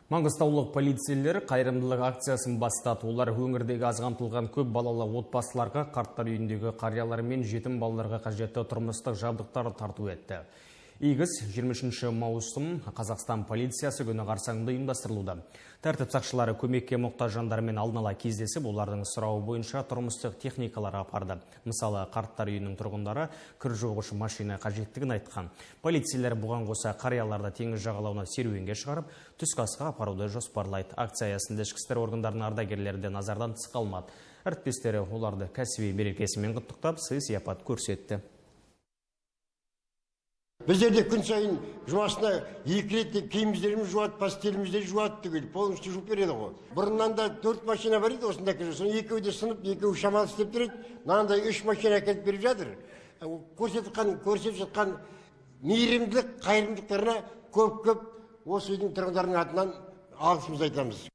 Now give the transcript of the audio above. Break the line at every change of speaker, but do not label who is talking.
Маңғыстаулық полицейлер қайырымдылық акциясын бастады. Олар өңірдегі аз қамтылған көп балалы отбасыларға, қарттар үйіндегі қариялар мен жетім балаларға қажетті тұрмыстық жабдықтар тарту етті. Игіс 23 маусым Қазақстан полициясы күні қарсаңында ұйымдастырылуда. Тәртіп сақшылары көмекке мұқтаж жандармен алдын ала кездесіп, олардың сұрауы бойынша тұрмыстық техникалар апарды. Мысалы, қарттар үйінің тұрғындары кір жуғыш машина қажеттігін айтқан. Полицейлер бұған қоса қарияларды теңіз жағалауына серуенге шығарып, түскі асқа апаруды жоспарлайды. Акция аясында ішкі істер органдарының ардагерлері де назардан тыс қалмады. Әріптестері оларды кәсіби мерекесімен құттықтап, сый-сияпат көрсетті.
Біздерде күн сайын жұмасына 2 рет киімдеріміз жуады, постелімізді жуады түгел, полностью жуып береді ғой. Бұрыннан да 4 машина бар еді осында кірі, соны екеуі де сынып, екеуі шамалы істеп береді. Мынандай 3 машина әкеліп беріп жатыр. Көрсетіп жатқан мейірімділік, қайырымдылықтарына көп осы үйдің тұрғындарының атынан алғысымызды айтамыз.